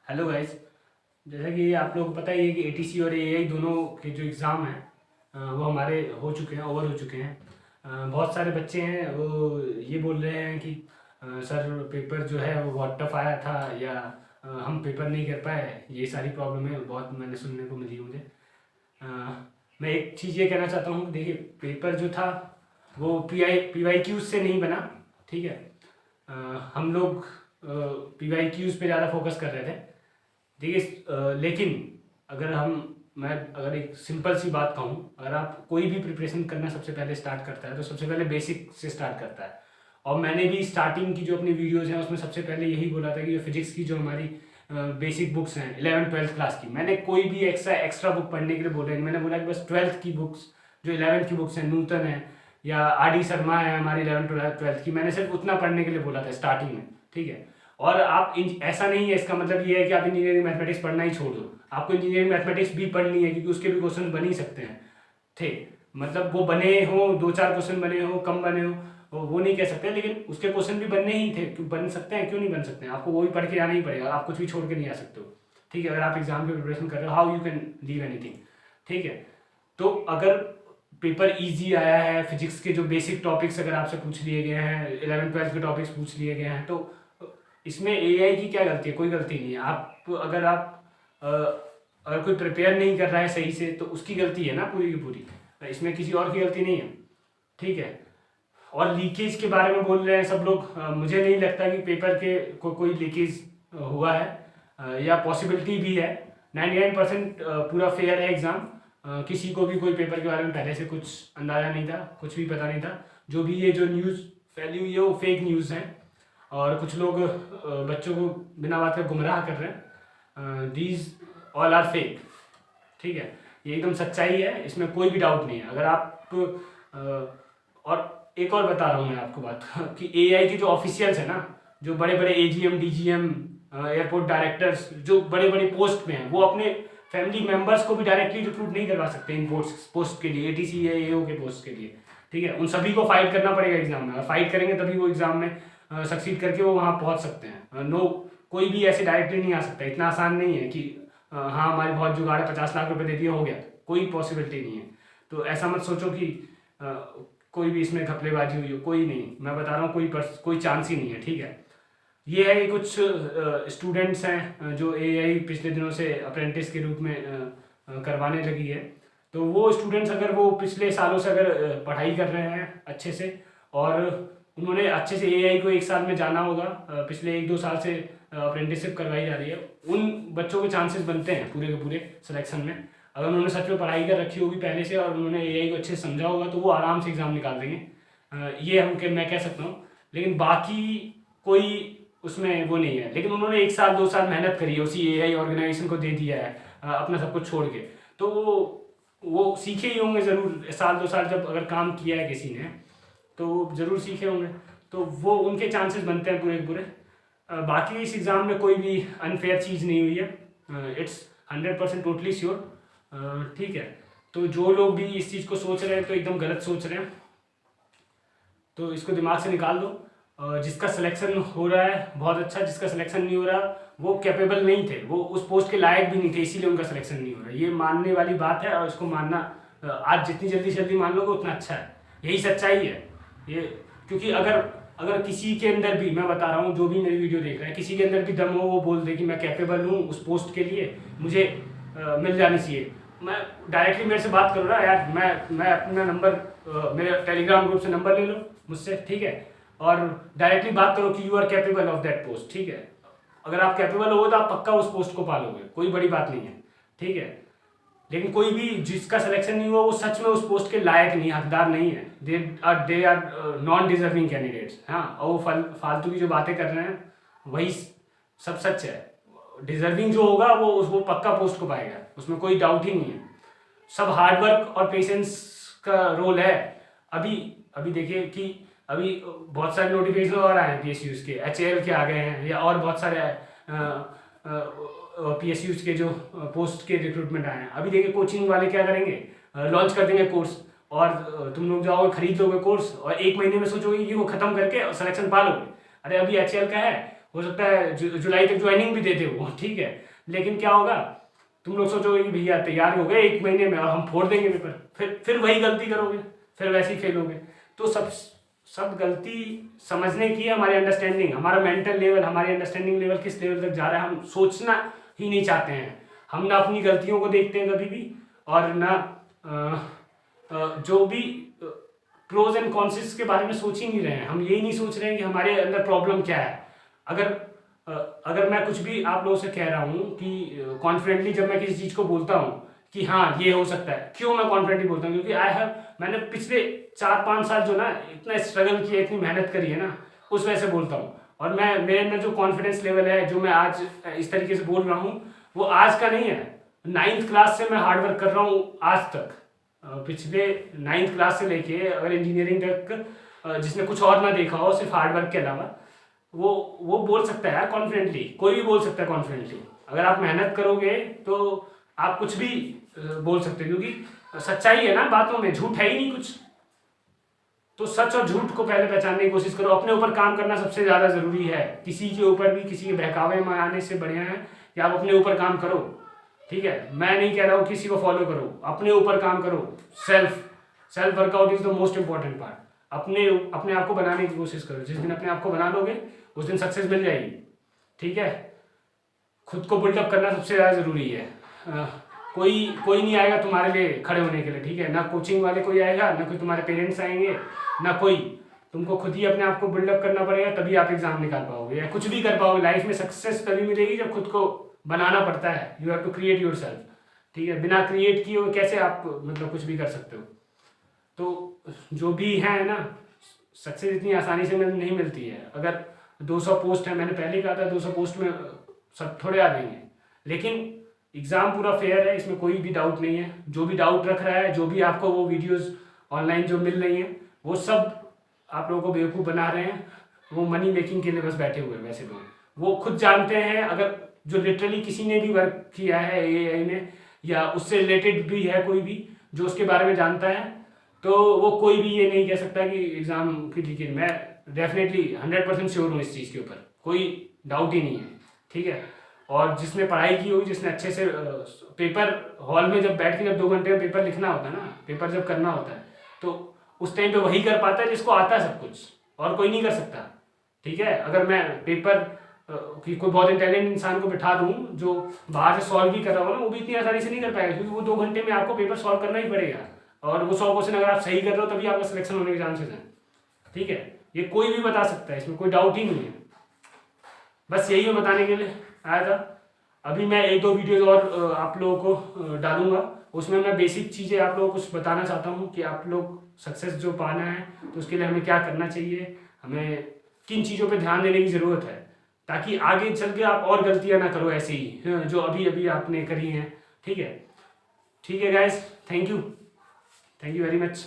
Hello guys. जैसा कि आप लोगों को पता ही है कि एटीसी और एआई दोनों के जो एग्ज़ाम हैं वो हमारे हो चुके हैं, ओवर हो चुके हैं। बहुत सारे बच्चे हैं वो ये बोल रहे हैं कि सर पेपर जो है वो बहुत टफ आया था, या हम पेपर नहीं कर पाए। ये सारी प्रॉब्लमें बहुत मैंने सुनने को मिली मुझे। अ, मैं एक चीज़ ये कहना चाहता हूँ कि देखिए, पेपर जो था वो पी वाई क्यूज से नहीं बना। ठीक है। अ, हम लोग पी वाई क्यूज पे ज़्यादा फोकस कर रहे थे। देखिए, लेकिन अगर हम मैं अगर एक सिंपल सी बात कहूँ, अगर आप कोई भी प्रिपरेशन करना सबसे पहले स्टार्ट करता है तो सबसे पहले बेसिक से स्टार्ट करता है। और मैंने भी स्टार्टिंग की जो अपनी वीडियोज़ हैं उसमें सबसे पहले यही बोला था कि जो फिजिक्स की जो हमारी बेसिक बुक्स हैं 11th 12th क्लास की, मैंने कोई भी एक्स्ट्रा बुक पढ़ने के लिए बोला नहीं। मैंने बोला कि बस 12th की बुक्स, जो 11th की बुक्स हैं, नूतन है या आर डी शर्मा है हमारी 11th 12th की, मैंने सिर्फ उतना पढ़ने के लिए बोला था स्टार्टिंग में। ठीक है। और आप ऐसा नहीं है, इसका मतलब ये है कि आप इंजीनियरिंग मैथमेटिक्स पढ़ना ही छोड़ दो। आपको इंजीनियरिंग मैथमेटिक्स भी पढ़नी है क्योंकि उसके भी क्वेश्चन बन ही सकते हैं। थे मतलब वो बने हो, दो चार क्वेश्चन बने हो, कम बने हो, वो नहीं कह सकते, लेकिन उसके क्वेश्चन भी बनने ही थे। क्यों बन सकते हैं, क्यों नहीं बन सकते हैं? आपको वो भी पढ़ के आना ही पड़ेगा, आप कुछ भी छोड़ के नहीं आ सकते हो। ठीक है। अगर आप एग्जाम की प्रिपरेशन कर रहे हो, how you can leave anything. ठीक है। तो अगर पेपर इजी आया है, फिजिक्स के जो बेसिक टॉपिक्स अगर आपसे पूछ लिए गए हैं, 11th 12th के टॉपिक्स पूछ लिए गए हैं, तो इसमें एआई की क्या गलती है? कोई गलती नहीं है। अगर कोई प्रिपेयर नहीं कर रहा है सही से तो उसकी गलती है ना पूरी की पूरी। इसमें किसी और की गलती नहीं है। ठीक है। और लीकेज के बारे में बोल रहे हैं सब लोग। मुझे नहीं लगता कि पेपर के कोई लीकेज हुआ है, या पॉसिबिलिटी भी है। 99% पूरा फेयर है एग्ज़ाम। किसी को भी कोई पेपर के बारे में पहले से कुछ अंदाज़ा नहीं था, कुछ भी पता नहीं था। जो भी ये जो न्यूज़ फैली हुई है वो फेक न्यूज़ है, और कुछ लोग बच्चों को बिना बात के गुमराह कर रहे हैं। These all are fake. ठीक है। ये एकदम सच्चाई है, इसमें कोई भी डाउट नहीं है। अगर आप और एक और बता रहा हूँ मैं आपको बात कि एआई के जो ऑफिशियल्स हैं ना, जो बड़े बड़े एजीएम डीजीएम एयरपोर्ट डायरेक्टर्स जो बड़े बड़े पोस्ट पे हैं, वो अपने फैमिली मेंबर्स को भी डायरेक्टली रिक्रूट नहीं करवा सकते इन पोस्ट के लिए, एटीसी या एओ के पोस्ट के लिए। ठीक है। उन सभी को फाइट करना पड़ेगा एग्जाम में, और फाइट करेंगे तभी वो एग्जाम में सक्सीड करके वो वहाँ पहुँच सकते हैं। नो, कोई भी ऐसे डायरेक्टली नहीं आ सकता। इतना आसान नहीं है कि हाँ हमारी बहुत जुगाड़ है, 50 लाख रुपए दे दिया हो गया। कोई पॉसिबिलिटी नहीं है। तो ऐसा मत सोचो कि कोई भी इसमें घपलेबाजी हुई हो, कोई नहीं। मैं बता रहा हूँ कोई चांस ही नहीं है। ठीक है। ये है कि कुछ स्टूडेंट्स हैं जो एआई पिछले दिनों से अप्रेंटिस के रूप में करवाने लगी है। तो वो स्टूडेंट्स अगर वो पिछले सालों से अगर पढ़ाई कर रहे हैं अच्छे से, और उन्होंने अच्छे से एआई को एक साल में जाना होगा, पिछले 1-2 साल से अप्रेंटिसशिप करवाई जा रही है, उन बच्चों के चांसेस बनते हैं पूरे के पूरे सिलेक्शन में। अगर उन्होंने सच में पढ़ाई कर रखी होगी पहले से और उन्होंने एआई को अच्छे से समझा होगा तो वो आराम से एग्ज़ाम निकाल देंगे। ये मैं कह सकता हूँ। लेकिन बाकी कोई उसमें वो नहीं है। लेकिन उन्होंने 1 साल 2 साल मेहनत करी है, उसी एआई ऑर्गेनाइजेशन को दे दिया है अपना सब कुछ छोड़ के। तो वो सीखे ही होंगे ज़रूर। 1 साल 2 साल जब अगर काम किया है किसी ने तो ज़रूर सीखे होंगे। तो वो उनके चांसेस बनते हैं पूरे के पूरे। बाकी इस एग्ज़ाम में कोई भी अनफेयर चीज़ नहीं हुई है। It's 100% totally sure. ठीक है। तो जो लोग भी इस चीज़ को सोच रहे हैं तो एकदम गलत सोच रहे हैं, तो इसको दिमाग से निकाल दो। जिसका सिलेक्शन हो रहा है बहुत अच्छा, जिसका सिलेक्शन नहीं हो रहा वो कैपेबल नहीं थे, वो उस पोस्ट के लायक भी नहीं थे, इसीलिए उनका सिलेक्शन नहीं हो रहा। ये मानने वाली बात है और इसको मानना आज जितनी जल्दी से जल्दी मान लोगे उतना अच्छा है। यही सच्चाई है ये। क्योंकि अगर अगर किसी के अंदर भी, मैं बता रहा हूँ जो भी मेरी वीडियो देख रहा है, किसी के अंदर भी दम हो, वो बोल दे कि मैं कैपेबल हूँ उस पोस्ट के लिए, मुझे मिल जानी चाहिए। मैं डायरेक्टली मेरे से बात करो ना यार, मैं अपना नंबर मेरे टेलीग्राम ग्रुप से नंबर ले लो मुझसे। ठीक है। और डायरेक्टली बात करो कि you are capable of that post. ठीक है। अगर आप कैपेबल हो तो आप पक्का उस पोस्ट को पालोगे, कोई बड़ी बात नहीं है। ठीक है। लेकिन कोई भी जिसका सिलेक्शन नहीं हुआ वो सच में उस पोस्ट के लायक नहीं, हकदार नहीं है। They are non deserving candidates. हाँ, और वो फालतू की जो बातें कर रहे हैं वही सब सच है। डिजर्विंग जो होगा वो पक्का पोस्ट को पाएगा, उसमें कोई डाउट ही नहीं है। सब हार्डवर्क और पेशेंस का रोल है। अभी अभी देखिए कि अभी बहुत सारे नोटिफिकेशन और आए हैं पीएसयूज के, एचएएल के आ गए हैं, या और बहुत सारे पीएसयूज के जो पोस्ट के रिक्रूटमेंट आए हैं। अभी देखिए कोचिंग वाले क्या करेंगे, लॉन्च कर देंगे कोर्स, और तुम लोग जाओगे खरीद लोगे कोर्स, और 1 महीने में सोचोगे कि वो खत्म करके सिलेक्शन पा लोगे। अरे अभी एचएएल का है, हो सकता है जुलाई तक ज्वाइनिंग भी दे दे वो, ठीक है। लेकिन क्या होगा, तुम लोग सोचोगे कि भैया तैयार हो गए 1 महीने में और हम फोड़ देंगे पेपर, फिर वही गलती करोगे, फिर वैसे ही फेल होगे। तो सब गलती समझने की है हमारी अंडरस्टैंडिंग, हमारा मेंटल लेवल, हमारी अंडरस्टैंडिंग लेवल किस लेवल तक जा रहा है, हम सोचना ही नहीं चाहते हैं। हम ना अपनी गलतियों को देखते हैं कभी भी, और ना जो भी प्रोज एंड कॉन्सिस के बारे में सोच ही नहीं रहे हैं। हम यही नहीं सोच रहे हैं कि हमारे अंदर प्रॉब्लम क्या है। अगर मैं कुछ भी आप लोगों से कह रहा हूँ कि कॉन्फिडेंटली जब मैं किसी चीज़ को बोलता हूँ कि हाँ ये हो सकता है, क्यों मैं कॉन्फिडेंटली बोलता हूँ, क्योंकि मैंने पिछले 4-5 साल जो ना इतना स्ट्रगल किया, इतनी मेहनत करी है ना, उस वजह से बोलता हूँ। और मेरे अंदर जो कॉन्फिडेंस लेवल है, जो मैं आज इस तरीके से बोल रहा हूँ, वो आज का नहीं है। 9th क्लास से मैं हार्डवर्क कर रहा हूँ आज तक। पिछले 9th क्लास से लेके अगर इंजीनियरिंग तक जिसने कुछ और ना देखा हो सिर्फ हार्डवर्क के अलावा, वो बोल सकता है यार कॉन्फिडेंटली, कोई भी बोल सकता है कॉन्फिडेंटली। अगर आप मेहनत करोगे तो आप कुछ भी बोल सकते हो, क्योंकि सच्चाई है ना बातों में, झूठ है ही नहीं कुछ। तो सच और झूठ को पहले पहचानने की कोशिश करो। अपने ऊपर काम करना सबसे ज़्यादा ज़रूरी है। किसी के ऊपर भी किसी के बहकावे में आने से बढ़िया है कि आप अपने ऊपर काम करो, ठीक है। मैं नहीं कह रहा हूँ किसी को फॉलो करो, अपने ऊपर काम करो। Self workout is the most important part. अपने आप को बनाने की कोशिश करो। जिस दिन अपने आप को बना लोगे उस दिन सक्सेस मिल जाएगी, ठीक है। खुद को बिल्डअप करना सबसे ज़्यादा ज़रूरी है। कोई नहीं आएगा तुम्हारे लिए खड़े होने के लिए, ठीक है। ना कोचिंग वाले कोई आएगा, ना कोई तुम्हारे पेरेंट्स आएंगे, ना कोई। तुमको खुद ही अपने आप को बिल्डअप करना पड़ेगा, तभी आप एग्जाम निकाल पाओगे या कुछ भी कर पाओगे। लाइफ में सक्सेस तभी मिलेगी जब खुद को बनाना पड़ता है। You have to create yourself, ठीक है। बिना क्रिएट किए हुए कैसे आप मतलब कुछ भी कर सकते हो। तो जो भी है ना, सक्सेस इतनी आसानी से नहीं मिलती है। अगर 200 पोस्ट है, मैंने पहले कहा था 200 पोस्ट में सब थोड़े आ जाएंगे, लेकिन एग्ज़ाम पूरा फेयर है, इसमें कोई भी डाउट नहीं है। जो भी डाउट रख रहा है, जो भी आपको वो वीडियोस ऑनलाइन जो मिल रही हैं, वो सब आप लोगों को बेवकूफ़ बना रहे हैं। वो मनी मेकिंग के लिए बस बैठे हुए हैं वैसे लोग। वो खुद जानते हैं, अगर जो लिटरली किसी ने भी वर्क किया है AI में या उससे रिलेटेड भी है कोई भी जो उसके बारे में जानता है, तो वो कोई भी ये नहीं कह सकता कि एग्ज़ाम की लीकेज। मैं डेफिनेटली 100% श्योर हूँ इस चीज़ के ऊपर, कोई डाउट ही नहीं है, ठीक है। और जिसने पढ़ाई की होगी, जिसने अच्छे से पेपर हॉल में जब बैठ के जब 2 घंटे में पेपर लिखना होता है ना, पेपर जब करना होता है, तो उस टाइम पे वही कर पाता है जिसको आता है सब कुछ, और कोई नहीं कर सकता, ठीक है। अगर मैं पेपर कि कोई बहुत इंटेलिजेंट इंसान को बिठा दूं जो बाहर से सॉल्व भी कर रहा हो ना, वो भी इतनी आसानी से नहीं कर पाएगा, क्योंकि वो 2 घंटे में आपको पेपर सॉल्व करना ही पड़ेगा। और वो 100 क्वेश्चन अगर आप सही कर रहे हो तभी आपका सिलेक्शन होने के चांसेस हैं, ठीक है। ये कोई भी बता सकता है, इसमें कोई डाउट ही नहीं है। बस यही मैं बताने के लिए आया था। अभी मैं 1-2 वीडियोज़ और आप लोगों को डालूंगा, उसमें मैं बेसिक चीज़ें आप लोगों को कुछ बताना चाहता हूँ कि आप लोग सक्सेस जो पाना है तो उसके लिए हमें क्या करना चाहिए, हमें किन चीज़ों पे ध्यान देने की ज़रूरत है, ताकि आगे चल के आप और गलतियाँ ना करो ऐसे ही जो अभी आपने करी हैं, ठीक है। ठीक है guys, thank you very much.